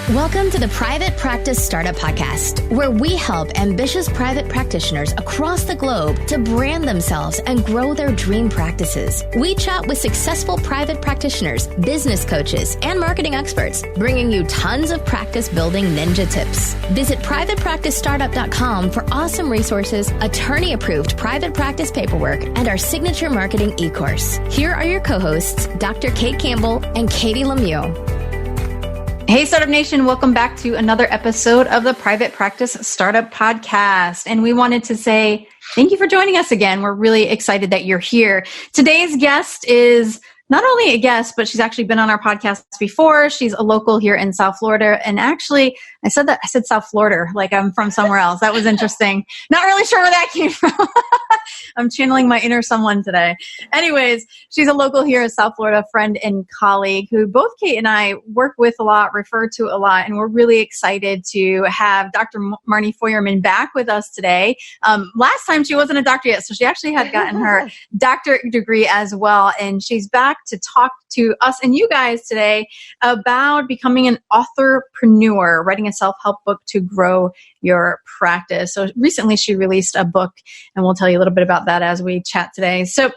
Welcome to the Private Practice Startup Podcast, where we help ambitious private practitioners across the globe to brand themselves and grow their dream practices. We chat with successful private practitioners, business coaches, and marketing experts, bringing you tons of practice building ninja tips. Visit privatepracticestartup.com for awesome resources, attorney-approved private practice paperwork, and our signature marketing eCourse. Here are your co-hosts, Dr. Kate Campbell and Katie Lemieux. Hey, Startup Nation, welcome back to another episode of the Private Practice Startup Podcast. And we wanted to say thank you for joining us again. We're really excited that you're here. Today's guest is not only a guest, but she's actually been on our podcast before. She's a local here in South Florida. And actually, I said South Florida, like I'm from somewhere else. That was interesting. Not really sure where that came from. I'm channeling my inner someone today. Anyways, she's a local here in South Florida, friend and colleague who both Kate and I work with a lot, refer to a lot. And we're really excited to have Dr. Marnie Feuerman back with us today. Last time she wasn't a doctor yet, so she actually had gotten her doctorate degree as well. And she's back to talk to us and you guys today about becoming an authorpreneur, writing a self-help book to grow your practice. So recently she released a book, and we'll tell you a little bit about that as we chat today. So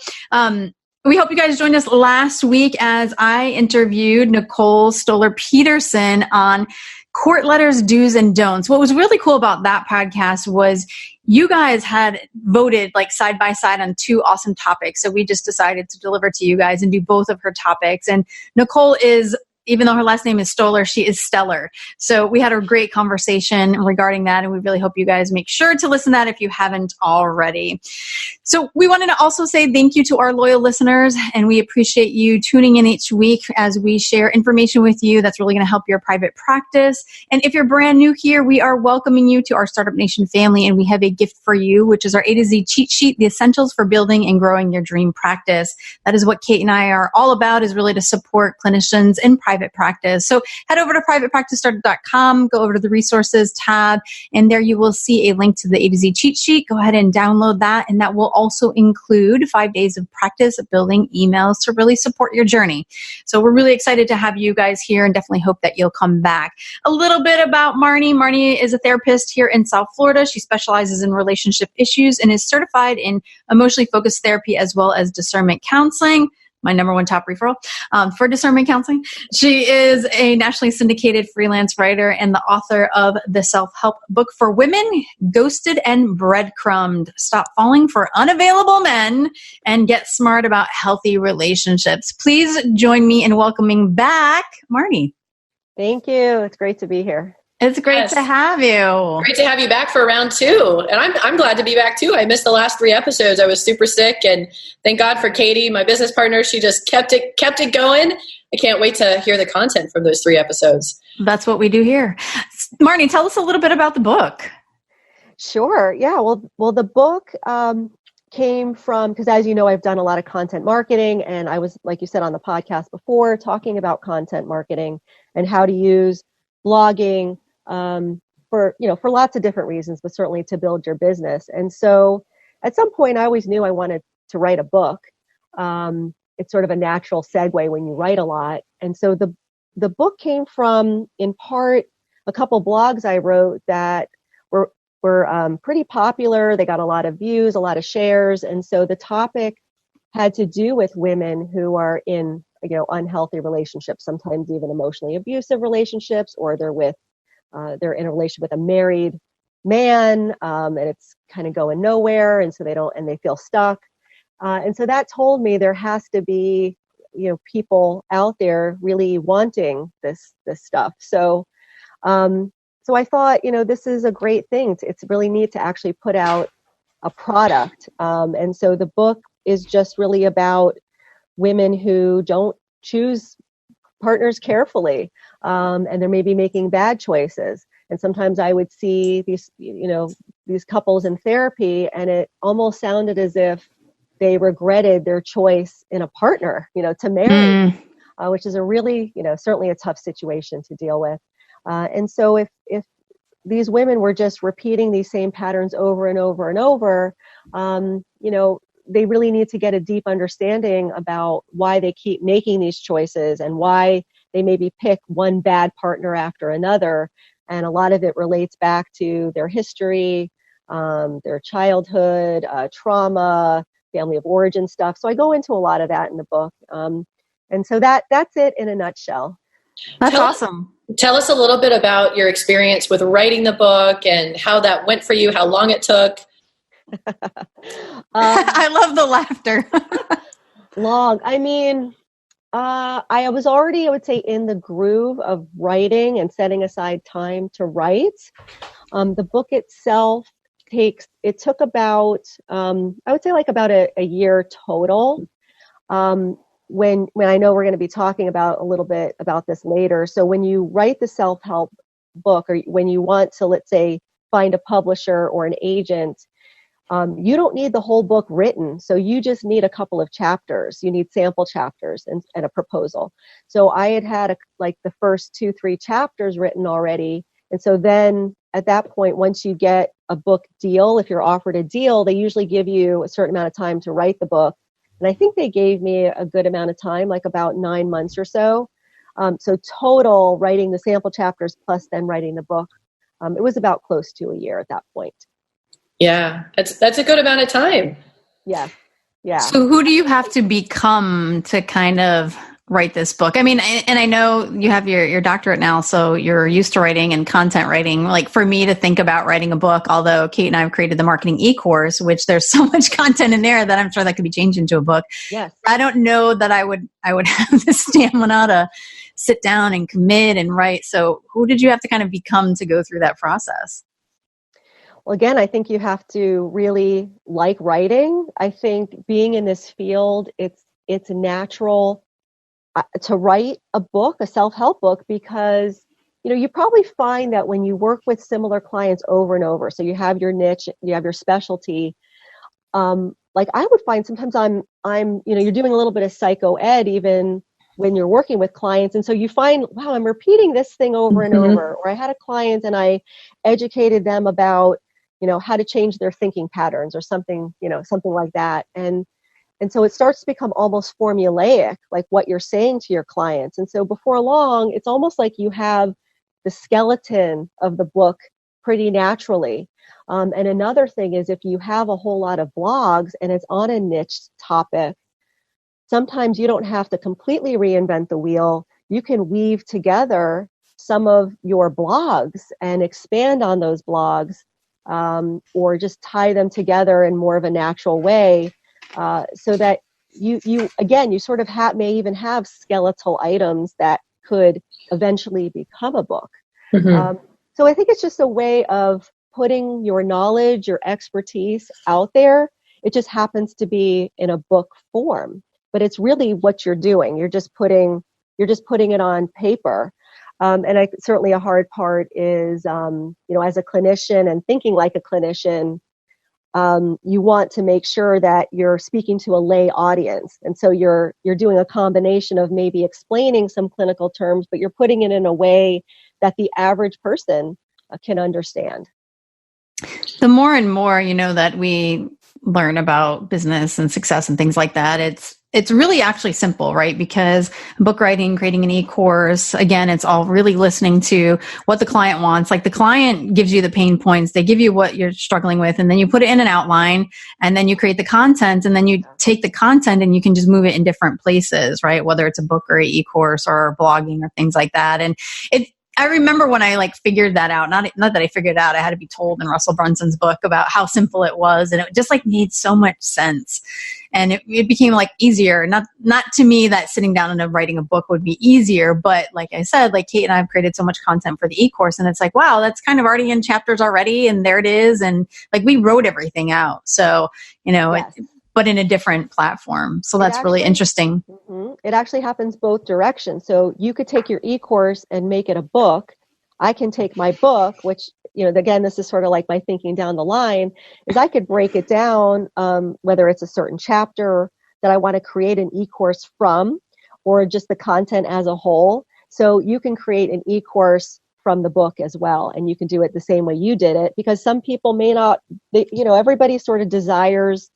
we hope you guys joined us last week as I interviewed Nicole Stoller Peterson on court letters, do's and don'ts. What was really cool about that podcast was you guys had voted like side by side on two awesome topics. So we just decided to deliver to you guys and do both of her topics. And Nicole is, even though her last name is Stoller, she is stellar. So we had a great conversation regarding that, and we really hope you guys make sure to listen to that if you haven't already. So we wanted to also say thank you to our loyal listeners, and we appreciate you tuning in each week as we share information with you that's really going to help your private practice. And if you're brand new here, we are welcoming you to our Startup Nation family, and we have a gift for you, which is our A to Z cheat sheet, the essentials for building and growing your dream practice. That is what Kate and I are all about, is really to support clinicians in private practice. So head over to privatepracticestartup.com, go over to the resources tab, and there you will see a link to the A to Z cheat sheet. Go ahead and download that, and that will also include 5 days of practice building emails to really support your journey. So we're really excited to have you guys here and definitely hope that you'll come back. A little bit about Marnie. Marnie is a therapist here in South Florida. She specializes in relationship issues and is certified in emotionally focused therapy as well as discernment counseling. My number one top referral for discernment counseling. She is a nationally syndicated freelance writer and the author of the self-help book for women, Ghosted and Breadcrumbed. Stop falling for unavailable men and get smart about healthy relationships. Please join me in welcoming back Marnie. Thank you. It's great to be here. It's great to have you. Great to have you back for round two. And I'm glad to be back too. I missed the last 3 episodes. I was super sick, and thank God for Katie, my business partner. She just kept it going. I can't wait to hear the content from those 3 episodes. That's what we do here. Marnie, tell us a little bit about the book. Sure. Yeah. Well, the book came from, because as you know, I've done a lot of content marketing, and I was, like you said, on the podcast before talking about content marketing and how to use blogging for lots of different reasons, but certainly to build your business. And so at some point I always knew I wanted to write a book. It's sort of a natural segue when you write a lot. And so the book came from, in part, a couple blogs I wrote that were pretty popular. They got a lot of views, a lot of shares. And so the topic had to do with women who are in, unhealthy relationships, sometimes even emotionally abusive relationships, or they're in a relationship with a married man, and it's kind of going nowhere, and so they feel stuck. And so that told me there has to be, people out there really wanting this stuff. So I thought, this is a great thing. It's really neat to actually put out a product. And so the book is just really about women who don't choose partners carefully, and they're maybe making bad choices. And sometimes I would see these couples in therapy, and it almost sounded as if they regretted their choice in a partner, to marry, which is a really, certainly a tough situation to deal with. And so if these women were just repeating these same patterns over and over and over, they really need to get a deep understanding about why they keep making these choices and why they maybe pick one bad partner after another. And a lot of it relates back to their history, their childhood, trauma, family of origin stuff. So I go into a lot of that in the book. And so that's it in a nutshell. That's awesome. Tell us a little bit about your experience with writing the book and how that went for you, how long it took. I love the laughter. Long. I mean, I was already, I would say, in the groove of writing and setting aside time to write. The book itself took about, I would say like about a year total. When I know we're going to be talking about a little bit about this later. So when you write the self-help book, or when you want to, let's say, find a publisher or an agent, you don't need the whole book written. So you just need a couple of chapters. You need sample chapters and a proposal. So I had like the first 2-3 chapters written already. And so then at that point, once you get a book deal, if you're offered a deal, they usually give you a certain amount of time to write the book. And I think they gave me a good amount of time, like about 9 months or so. So total writing the sample chapters plus then writing the book, it was about close to a year at that point. Yeah, that's a good amount of time. Yeah. Yeah. So who do you have to become to kind of write this book? I mean, and I know you have your doctorate now, so you're used to writing and content writing. Like for me to think about writing a book, although Kate and I have created the marketing eCourse, which there's so much content in there that I'm sure that could be changed into a book. Yes. I don't know that I would have the stamina to sit down and commit and write. So who did you have to kind of become to go through that process? Well, again, I think you have to really like writing. I think being in this field, it's natural to write a book, a self-help book, because, you probably find that when you work with similar clients over and over, so you have your niche, you have your specialty, like I would find sometimes you're doing a little bit of psycho ed even when you're working with clients. And so you find, wow, I'm repeating this thing over and over. Or I had a client and I educated them about, how to change their thinking patterns or something, something like that. And so it starts to become almost formulaic, like what you're saying to your clients. And so before long, it's almost like you have the skeleton of the book pretty naturally. And another thing is if you have a whole lot of blogs and it's on a niche topic, sometimes you don't have to completely reinvent the wheel. You can weave together some of your blogs and expand on those blogs, or just tie them together in more of a natural way. So that you sort of may even have skeletal items that could eventually become a book. So I think it's just a way of putting your knowledge, your expertise out there. It just happens to be in a book form, but it's really what you're doing. You're just putting it on paper. And certainly a hard part is, as a clinician and thinking like a clinician, you want to make sure that you're speaking to a lay audience. And so you're doing a combination of maybe explaining some clinical terms, but you're putting it in a way that the average person can understand. The more and more, that we learn about business and success and things like that, it's really actually simple, right? Because book writing, creating an eCourse, again, it's all really listening to what the client wants. Like the client gives you the pain points, they give you what you're struggling with, and then you put it in an outline, and then you create the content, and then you take the content and you can just move it in different places, right? Whether it's a book or an eCourse or blogging or things like that. And I remember when I figured that out, not that I figured it out, I had to be told in Russell Brunson's book about how simple it was. And it just made so much sense. And it became easier. Not to me that sitting down and writing a book would be easier. But like I said, Kate and I have created so much content for the eCourse, and it's wow, that's kind of already in chapters already. And there it is. And we wrote everything out. So, Yes. But in a different platform. So that's really interesting. Mm-hmm. It actually happens both directions. So you could take your eCourse and make it a book. I can take my book, which, again, this is sort of like my thinking down the line, is I could break it down, whether it's a certain chapter that I want to create an eCourse from, or just the content as a whole. So you can create an eCourse from the book as well. And you can do it the same way you did it, because some people may not, everybody sort of desires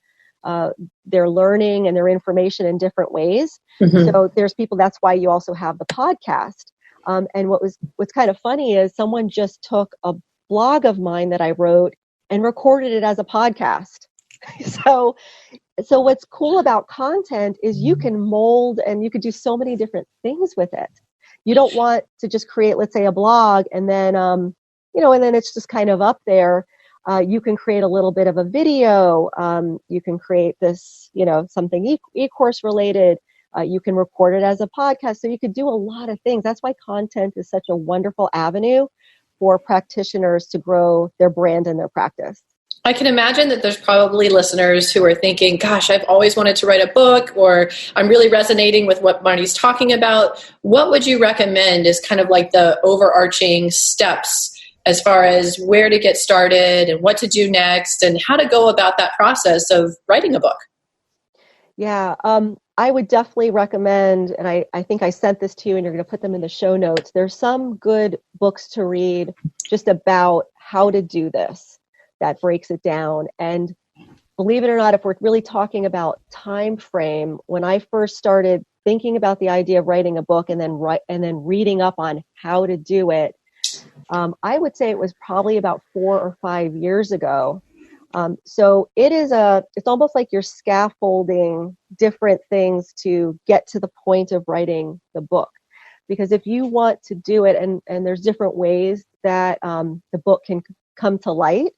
their learning and their information in different ways. Mm-hmm. So there's people, that's why you also have the podcast. And what's kind of funny is someone just took a blog of mine that I wrote and recorded it as a podcast. So what's cool about content is you can mold and you could do so many different things with it. You don't want to just create, let's say, a blog and then, and then it's just kind of up there. You can create a little bit of a video. You can create this, something eCourse related. You can record it as a podcast. So you could do a lot of things. That's why content is such a wonderful avenue for practitioners to grow their brand and their practice. I can imagine that there's probably listeners who are thinking, gosh, I've always wanted to write a book, or I'm really resonating with what Marty's talking about. What would you recommend as kind of like the overarching steps as far as where to get started and what to do next and how to go about that process of writing a book? Yeah, I would definitely recommend, and I think I sent this to you and you're going to put them in the show notes. There's some good books to read just about how to do this that breaks it down. And believe it or not, if we're really talking about time frame, when I first started thinking about the idea of writing a book and then reading up on how to do it, I would say it was probably about 4 or 5 years ago. So it's almost like you're scaffolding different things to get to the point of writing the book. Because if you want to do it, and there's different ways that the book can come to light.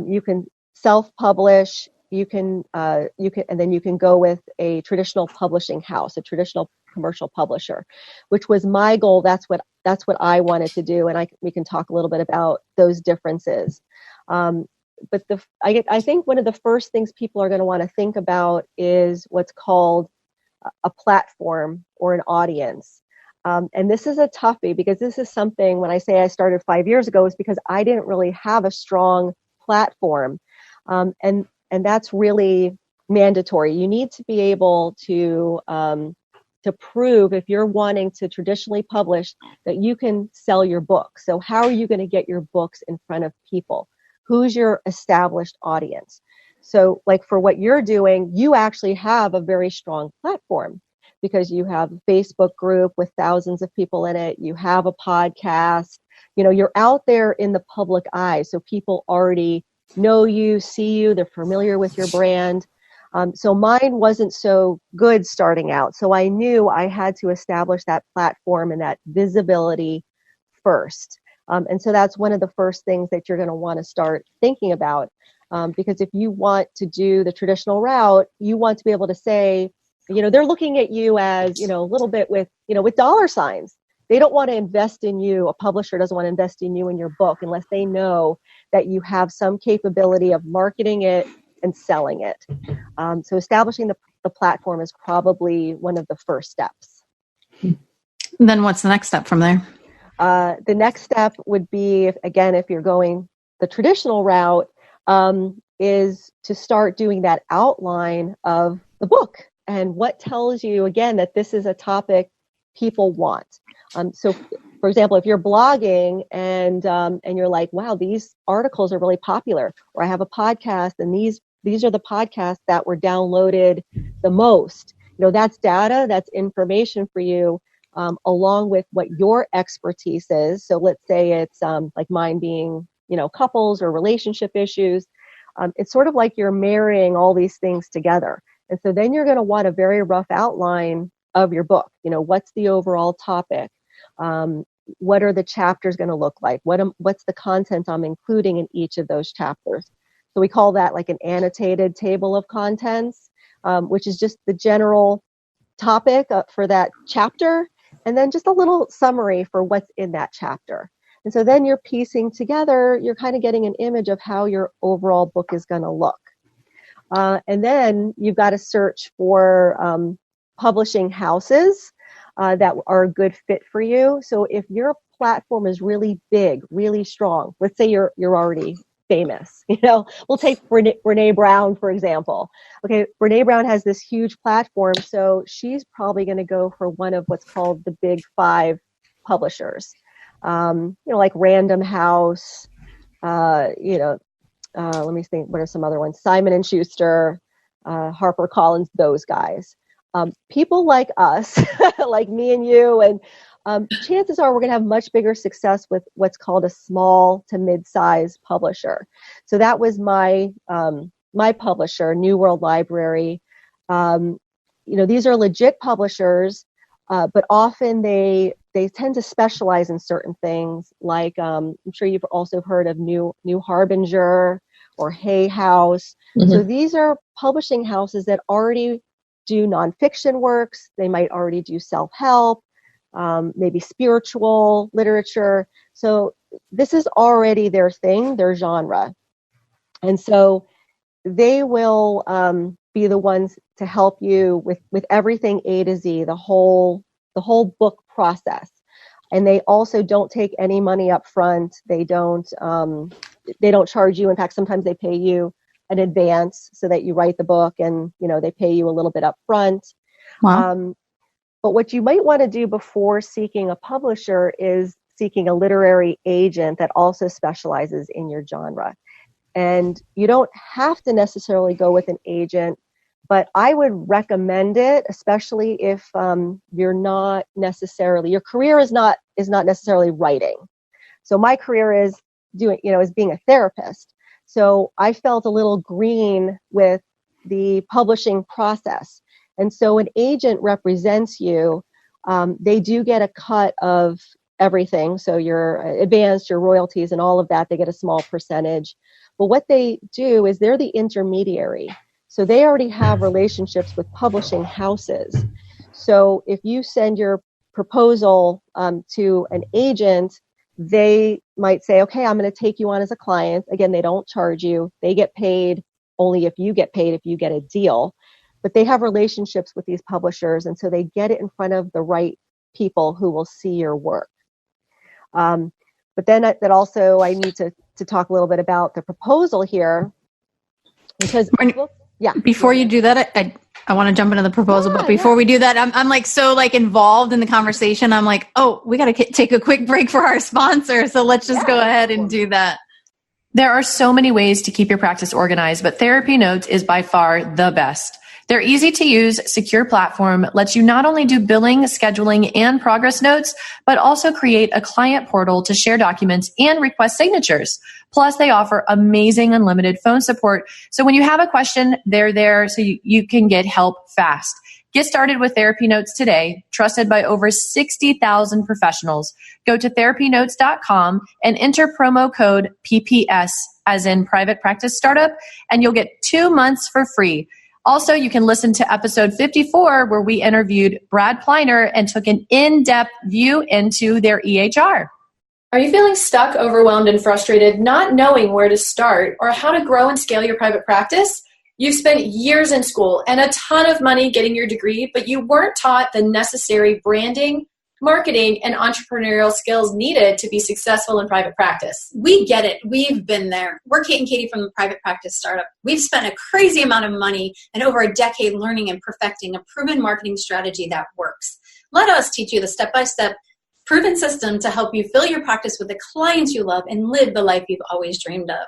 You can self-publish, and then you can go with a traditional publishing house, a traditional commercial publisher, which was my goal. That's what I wanted to do, and we can talk a little bit about those differences. But I think one of the first things people are going to want to think about is what's called a platform or an audience. And this is a toughie because this is something, when I say I started 5 years ago, is because I didn't really have a strong platform. And that's really mandatory. You need to be able to prove, if you're wanting to traditionally publish, that you can sell your book. So how are you going to get your books in front of people? Who's your established audience? So like for what you're doing, you actually have a very strong platform because you have a Facebook group with thousands of people in it. You have a podcast. You're out there in the public eye. So people already know you, see you, they're familiar with your brand. So mine wasn't so good starting out. So I knew I had to establish that platform and that visibility first. And so that's one of the first things that you're going to want to start thinking about. Because if you want to do the traditional route, you want to be able to say, they're looking at you as, a little bit with dollar signs. They don't want to invest in you. A publisher doesn't want to invest in you and your book unless they know that you have some capability of marketing it and selling it. So establishing the platform is probably one of the first steps. Then what's the next step from there? The next step would be, if you're going the traditional route, is to start doing that outline of the book and what tells you, again, that this is a topic people want. So, for example, if you're blogging and you're like, wow, these articles are really popular, or I have a podcast and these are the podcasts that were downloaded the most. That's data, that's information for you. Along with what your expertise is. So let's say it's like mine being, couples or relationship issues. It's sort of like you're marrying all these things together. And so then you're going to want a very rough outline of your book. What's the overall topic? What are the chapters going to look like? What's the content I'm including in each of those chapters? So we call that like an annotated table of contents, which is just the general topic for that chapter. And then just a little summary for what's in that chapter. And so then you're piecing together, you're kind of getting an image of how your overall book is going to look. And then you've got to search for publishing houses that are a good fit for you. So if your platform is really big, really strong, let's say you're already famous, we'll take Brene Brown, for example. Okay, Brene Brown has this huge platform, so she's probably going to go for one of what's called the big 5 publishers, like Random House, let me think, what are some other ones? Simon & Schuster, HarperCollins, those guys. People like us, like me and you, and chances are we're going to have much bigger success with what's called a small to mid-size publisher. So that was my publisher, New World Library. These are legit publishers, but often they tend to specialize in certain things. Like I'm sure you've also heard of New Harbinger or Hay House. Mm-hmm. So these are publishing houses that already do nonfiction works. They might already do self-help, maybe spiritual literature. So this is already their thing, their genre. And so they will be the ones to help you with everything A to Z, the whole book process. And they also don't take any money up front. They don't charge you. In fact, sometimes they pay you an advance so that you write the book, and they pay you a little bit up front. Wow. But what you might want to do before seeking a publisher is seeking a literary agent that also specializes in your genre. And you don't have to necessarily go with an agent, but I would recommend it, especially if you're not necessarily, your career is not necessarily writing. So my career is being a therapist. So I felt a little green with the publishing process. And so an agent represents you. They do get a cut of everything. So your advance, your royalties and all of that, they get a small percentage. But what they do is they're the intermediary. So they already have relationships with publishing houses. So if you send your proposal to an agent, they might say, okay, I'm going to take you on as a client. Again, they don't charge you. They get paid only if you get paid, if you get a deal. But they have relationships with these publishers, and so they get it in front of the right people who will see your work. But then that also, I need to talk a little bit about the proposal here, because before you do that, I want to jump into the proposal, but before we do that, I'm like so involved in the conversation. I'm like, oh, we got to take a quick break for our sponsor. So let's just go ahead and do that. There are so many ways to keep your practice organized, but Therapy Notes is by far the best. Their easy to use, secure platform lets you not only do billing, scheduling, and progress notes, but also create a client portal to share documents and request signatures. Plus, they offer amazing unlimited phone support. So when you have a question, they're there so you can get help fast. Get started with Therapy Notes today, trusted by over 60,000 professionals. Go to therapynotes.com and enter promo code PPS, as in Private Practice Startup, and you'll get 2 months for free. Also, you can listen to episode 54, where we interviewed Brad Pleiner and took an in-depth view into their EHR. Are you feeling stuck, overwhelmed, and frustrated, not knowing where to start or how to grow and scale your private practice? You've spent years in school and a ton of money getting your degree, but you weren't taught the necessary branding, marketing, and entrepreneurial skills needed to be successful in private practice. We get it. We've been there. We're Kate and Katie from the Private Practice Startup. We've spent a crazy amount of money and over a decade learning and perfecting a proven marketing strategy that works. Let us teach you the step-by-step proven system to help you fill your practice with the clients you love and live the life you've always dreamed of.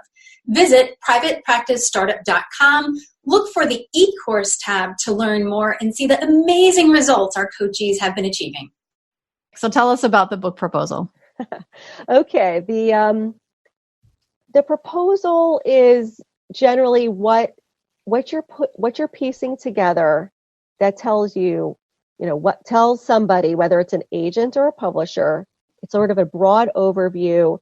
Visit privatepracticestartup.com. Look for the eCourse tab to learn more and see the amazing results our coachees have been achieving. So tell us about the book proposal. Okay. The proposal is generally what you're piecing together that tells you, what tells somebody, whether it's an agent or a publisher, it's sort of a broad overview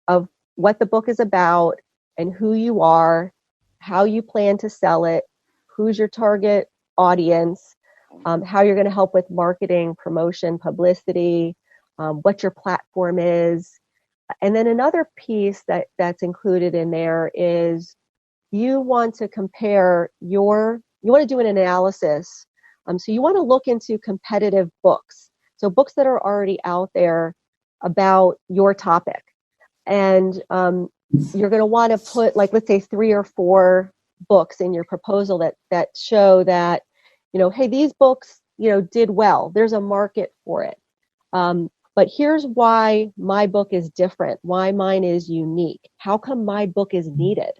of what the book is about and who you are, how you plan to sell it, who's your target audience, how you're going to help with marketing, promotion, publicity, what your platform is. And then another piece that's included in there is you want to compare you want to do an analysis. So you want to look into competitive books. So books that are already out there about your topic. And you're going to want to put, let's say 3 or 4 books in your proposal that show that, hey, these books, did well. There's a market for it. But here's why my book is different, why mine is unique. How come my book is needed?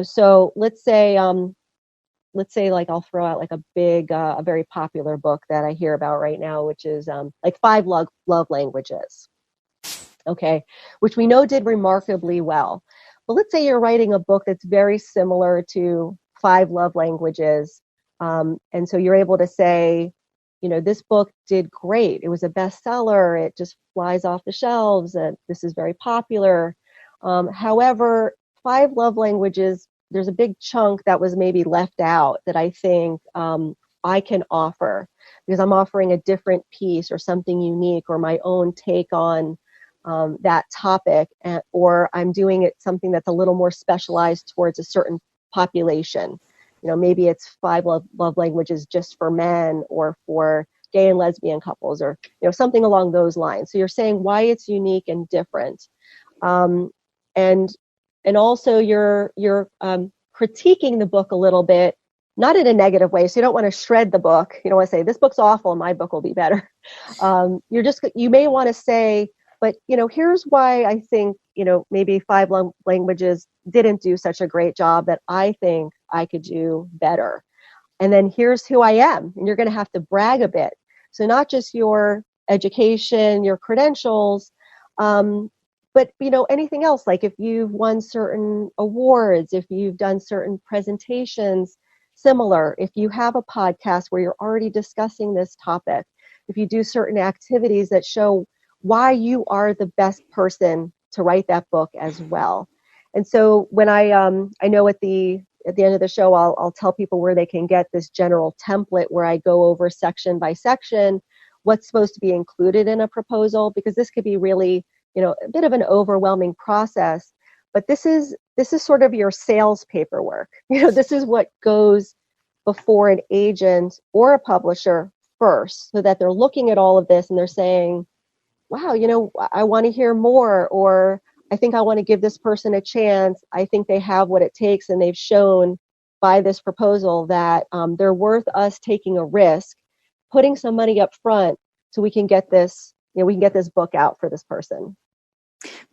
So let's say, let's say like I'll throw out like a big, a very popular book that I hear about right now, which is like 5 love languages. Okay, which we know did remarkably well. But let's say you're writing a book that's very similar to 5 love languages. And so you're able to say, this book did great. It was a bestseller. It just flies off the shelves. And this is very popular. However, 5 love languages, there's a big chunk that was maybe left out that I think I can offer, because I'm offering a different piece or something unique or my own take on that topic, or I'm doing it something that's a little more specialized towards a certain population. Maybe it's 5 love languages just for men or for gay and lesbian couples, or something along those lines. So you're saying why it's unique and different, and also you're critiquing the book a little bit, not in a negative way. So you don't want to shred the book. You don't want to say this book's awful, my book will be better. You may want to say, but here's why I think maybe 5 languages didn't do such a great job that I think I could do better. And then here's who I am. And you're going to have to brag a bit. So not just your education, your credentials, but anything else, like if you've won certain awards, if you've done certain presentations, similar, if you have a podcast where you're already discussing this topic, if you do certain activities that show why you are the best person to write that book as well. And so when I know at the end of the show, I'll tell people where they can get this general template where I go over section by section what's supposed to be included in a proposal, because this could be really, a bit of an overwhelming process. But this is sort of your sales paperwork. This is what goes before an agent or a publisher first, so that they're looking at all of this and they're saying, wow, I want to hear more, or I think I want to give this person a chance. I think they have what it takes, and they've shown by this proposal that they're worth us taking a risk, putting some money up front so we can get this, we can get this book out for this person.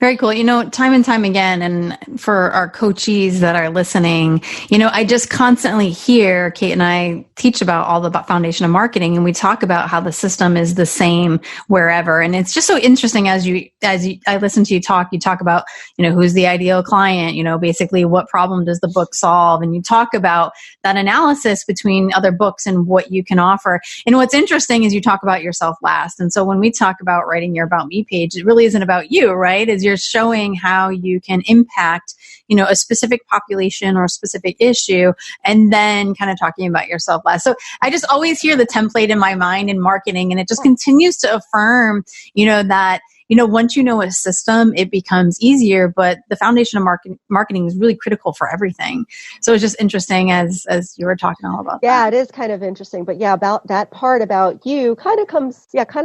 Very cool. Time and time again, and for our coachees that are listening, I just constantly hear Kate and I teach about all the foundation of marketing, and we talk about how the system is the same wherever. And it's just so interesting as I listen to you talk about, who's the ideal client, basically what problem does the book solve? And you talk about that analysis between other books and what you can offer. And what's interesting is you talk about yourself last. And so when we talk about writing your About Me page, it really isn't about you, right? Is you're showing how you can impact, a specific population or a specific issue, and then kind of talking about yourself last. So I just always hear the template in my mind in marketing, and it just continues to affirm, that, once you know a system, it becomes easier, but the foundation of marketing is really critical for everything. So it's just interesting as you were talking all about that. Yeah, it is kind of interesting. But yeah, about that part about you kind of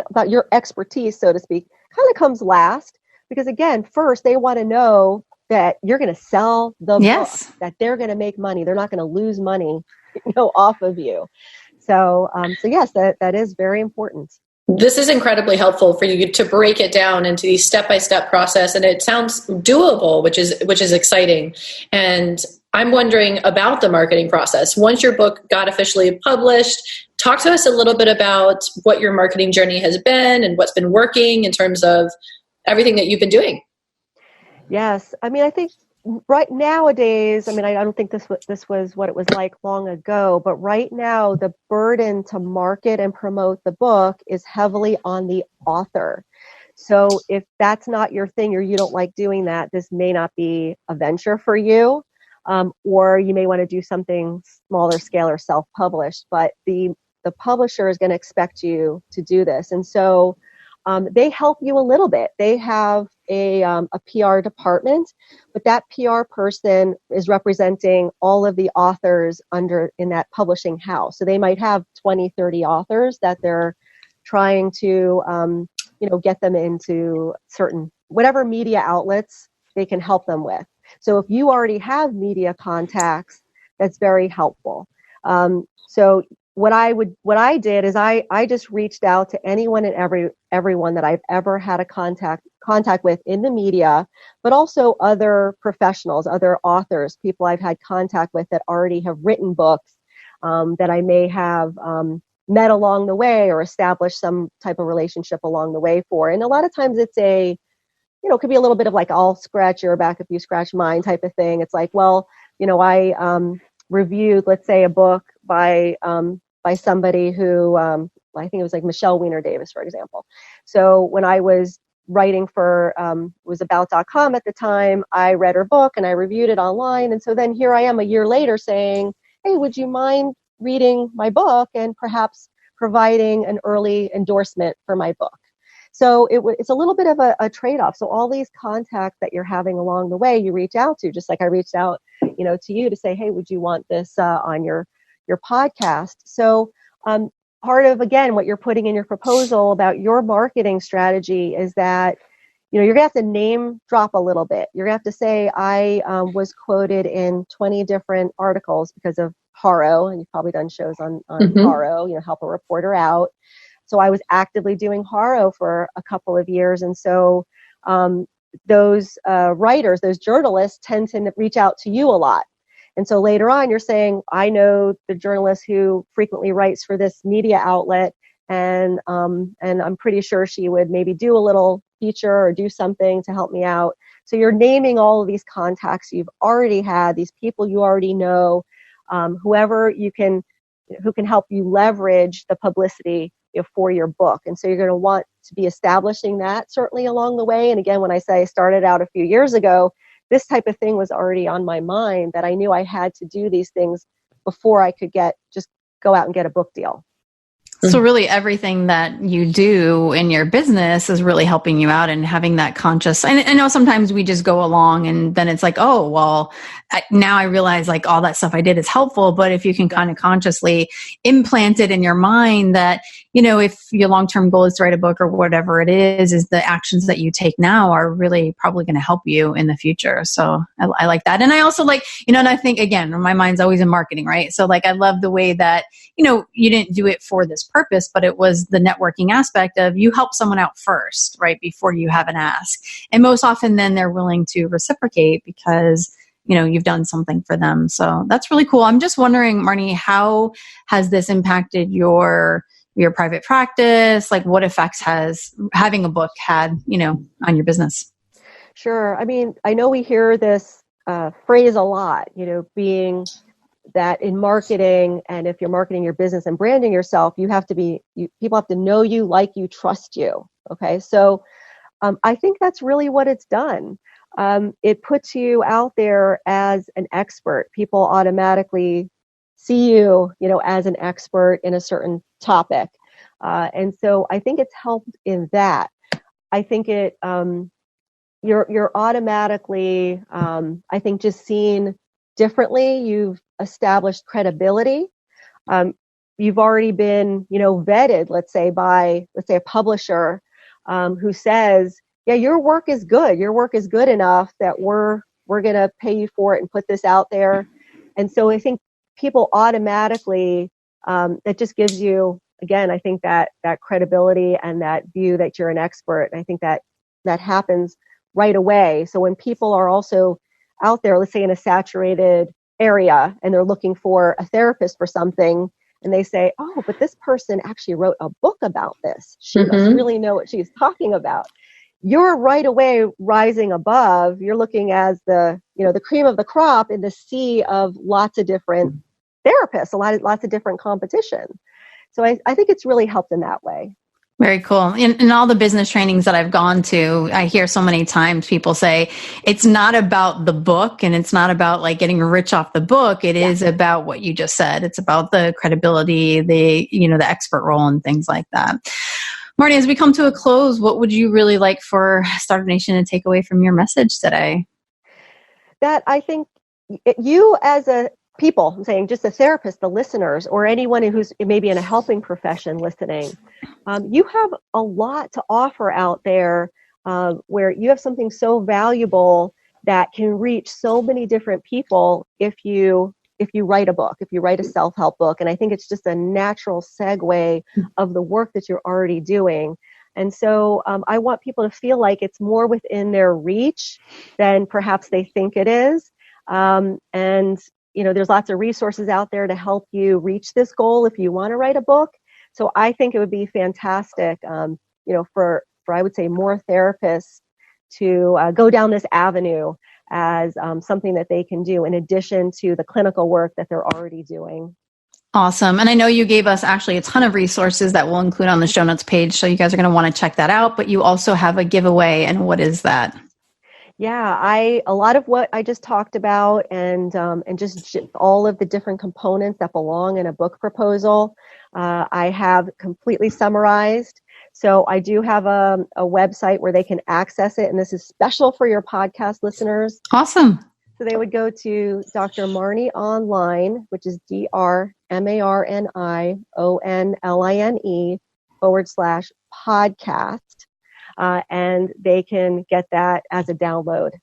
about your expertise, so to speak, kind of comes last. Because again, first they want to know that you're going to sell the book, that they're going to make money. They're not going to lose money, off of you. So yes, that is very important. This is incredibly helpful for you to break it down into the step-by-step process, and it sounds doable, which is exciting. And I'm wondering about the marketing process. Once your book got officially published, talk to us a little bit about what your marketing journey has been and what's been working in terms of everything that you've been doing. Yes. I think right nowadays, I don't think this was what it was like long ago, but right now the burden to market and promote the book is heavily on the author. So if that's not your thing, or you don't like doing that, this may not be a venture for you, or you may want to do something smaller scale or self-published, but the publisher is going to expect you to do this. And so they help you a little bit. They have a PR department, but that PR person is representing all of the authors in that publishing house. So they might have 20, 30 authors that they're trying to, get them into certain, whatever media outlets they can help them with. So if you already have media contacts, that's very helpful. So what I did is I just reached out to anyone and everyone that I've ever had a contact with in the media, but also other professionals, other authors, people I've had contact with that already have written books, that I may have met along the way or established some type of relationship along the way for. And a lot of times it's it could be a little bit of like, I'll scratch your back if you scratch mine type of thing. It's like, well, I reviewed, let's say, a book by somebody who, I think it was like Michelle Weiner Davis, for example. So when I was writing for, was about.com at the time, I read her book and I reviewed it online. And so then here I am a year later saying, hey, would you mind reading my book and perhaps providing an early endorsement for my book? So it's a little bit of a trade-off. So all these contacts that you're having along the way, you reach out to, just like I reached out, to you to say, hey, would you want this on your podcast? So part of, again, what you're putting in your proposal about your marketing strategy is that, you're going to have to name drop a little bit. You're going to have to say, I was quoted in 20 different articles because of Haro, and you've probably done shows on Haro, help a reporter out. So I was actively doing Haro for a couple of years. And so those writers, those journalists tend to reach out to you a lot. And so later on, you're saying, I know the journalist who frequently writes for this media outlet, and I'm pretty sure she would maybe do a little feature or do something to help me out. So you're naming all of these contacts you've already had, these people you already know, whoever who can help you leverage the publicity for your book. And so you're going to want to be establishing that certainly along the way. And again, when I say I started out a few years ago, this type of thing was already on my mind, that I knew I had to do these things before I could just go out and get a book deal. So really everything that you do in your business is really helping you out and having that conscious. I know sometimes we just go along and then it's like, oh, well, now I realize like all that stuff I did is helpful. But if you can kind of consciously implant it in your mind that, if your long-term goal is to write a book or whatever it is the actions that you take now are really probably going to help you in the future. So I like that. And I also like, and I think, again, my mind's always in marketing, right? So like, I love the way that, you didn't do it for this purpose, but it was the networking aspect of you help someone out first, right? Before you have an ask. And most often then they're willing to reciprocate because, you've done something for them. So that's really cool. I'm just wondering, Marnie, how has this impacted your private practice? Like what effects has having a book had, on your business? Sure. I mean, I know we hear this phrase a lot, being that in marketing, and if you're marketing your business and branding yourself, people have to know you, like you, trust you. Okay. So I think that's really what it's done. It puts you out there as an expert. People automatically see you, as an expert in a certain topic. And so I think it's helped in that. I think you're automatically, I think, just seen differently. You've established credibility. You've already been, vetted, let's say a publisher who says, yeah, your work is good. Your work is good enough that we're going to pay you for it and put this out there. And so I think people automatically, that just gives you, again, I think that credibility and that view that you're an expert. And I think that happens right away. So when people are also out there, let's say in a saturated area, and they're looking for a therapist for something, and they say, oh, but this person actually wrote a book about this. She must really know what she's talking about. You're right away rising above. You're looking as the cream of the crop in the sea of lots of different therapists, lots of different competition. So I think it's really helped in that way. Very cool. In all the business trainings that I've gone to, I hear so many times people say it's not about the book and it's not about like getting rich off the book. It is about what you just said. It's about the credibility, the expert role and things like that. Marnie, as we come to a close, what would you really like for Startup Nation to take away from your message today? That I think you as a people, I'm saying just the therapist, the listeners, or anyone who's maybe in a helping profession listening, you have a lot to offer out there where you have something so valuable that can reach so many different people if you write a book, if you write a self-help book. And I think it's just a natural segue of the work that you're already doing. And so I want people to feel like it's more within their reach than perhaps they think it is. And there's lots of resources out there to help you reach this goal if you want to write a book. So I think it would be fantastic, for I would say more therapists to go down this avenue as something that they can do in addition to the clinical work that they're already doing. Awesome. And I know you gave us actually a ton of resources that we'll include on the show notes page. So you guys are going to want to check that out, but you also have a giveaway. And what is that? Yeah, a lot of what I just talked about and just all of the different components that belong in a book proposal, I have completely summarized. So I do have a website where they can access it, and this is special for your podcast listeners. Awesome. So they would go to Dr. Marnie Online, which is DrMarnieOnline/podcast. And they can get that as a download.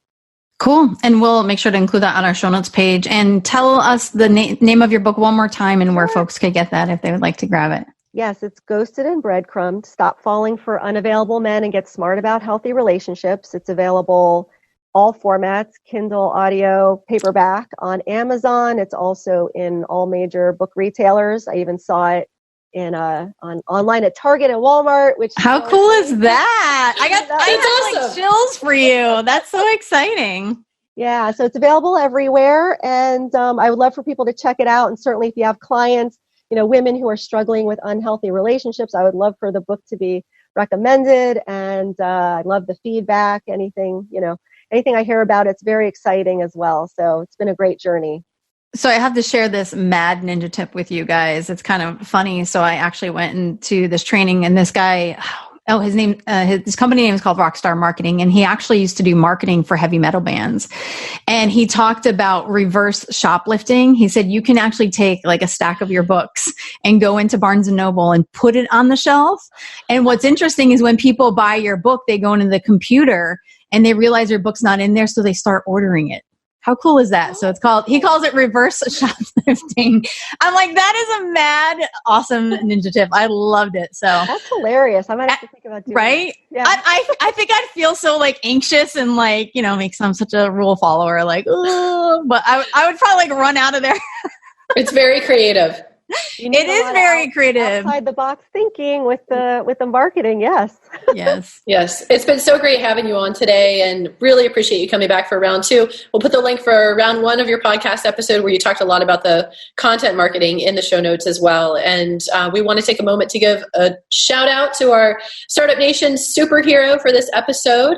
Cool. And we'll make sure to include that on our show notes page. And tell us the name of your book one more time and where folks could get that if they would like to grab it. Yes, it's Ghosted and Breadcrumbed. Stop falling for unavailable men and get smart about healthy relationships. It's available all formats, Kindle, audio, paperback, on Amazon. It's also in all major book retailers. I even saw it online at Target and Walmart. Which how cool is that? I got awesome. like chills for you. That's so exciting. Yeah, so it's available everywhere, and I would love for people to check it out. And certainly, if you have clients, women who are struggling with unhealthy relationships, I would love for the book to be recommended. And I love the feedback. Anything I hear about, it's very exciting as well. So it's been a great journey. So I have to share this mad ninja tip with you guys. It's kind of funny. So I actually went into this training, and this guy, his company name is called Rockstar Marketing. And he actually used to do marketing for heavy metal bands. And he talked about reverse shoplifting. He said, you can actually take like a stack of your books and go into Barnes and Noble and put it on the shelf. And what's interesting is when people buy your book, they go into the computer and they realize your book's not in there. So they start ordering it. How cool is that? So he calls it reverse shoplifting. I'm like, that is a mad, awesome ninja tip. I loved it. So that's hilarious. I might have to think about doing right? That. Yeah. I think I'd feel so like anxious and like, makes I'm such a rule follower. Like, but I would probably like run out of there. It's very creative. It is very creative. Outside the box thinking with the marketing. Yes. Yes. It's been so great having you on today, and really appreciate you coming back for round 2. We'll put the link for round 1 of your podcast episode where you talked a lot about the content marketing in the show notes as well. And we want to take a moment to give a shout out to our Startup Nation superhero for this episode,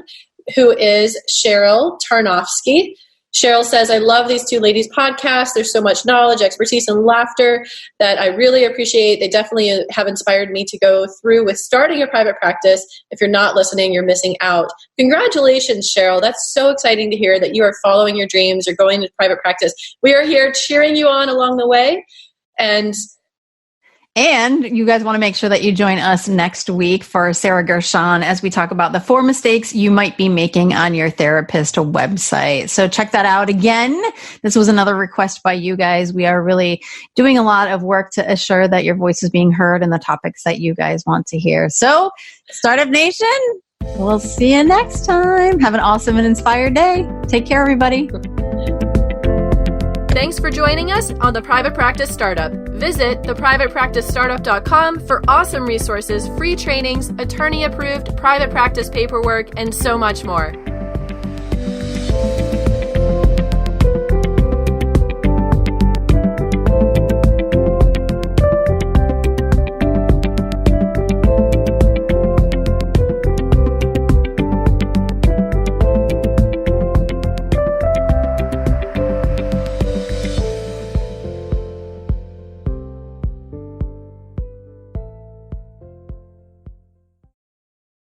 who is Cheryl Tarnofsky. Cheryl says, I love these two ladies' podcasts. There's so much knowledge, expertise, and laughter that I really appreciate. They definitely have inspired me to go through with starting a private practice. If you're not listening, you're missing out. Congratulations, Cheryl. That's so exciting to hear that you are following your dreams. You're going to private practice. We are here cheering you on along the way. And you guys want to make sure that you join us next week for Sarah Gershon as we talk about the 4 mistakes you might be making on your therapist website. So check that out again. This was another request by you guys. We are really doing a lot of work to assure that your voice is being heard and the topics that you guys want to hear. So Startup Nation, we'll see you next time. Have an awesome and inspired day. Take care, everybody. Thanks for joining us on The Private Practice Startup. Visit theprivatepracticestartup.com for awesome resources, free trainings, attorney-approved private practice paperwork, and so much more.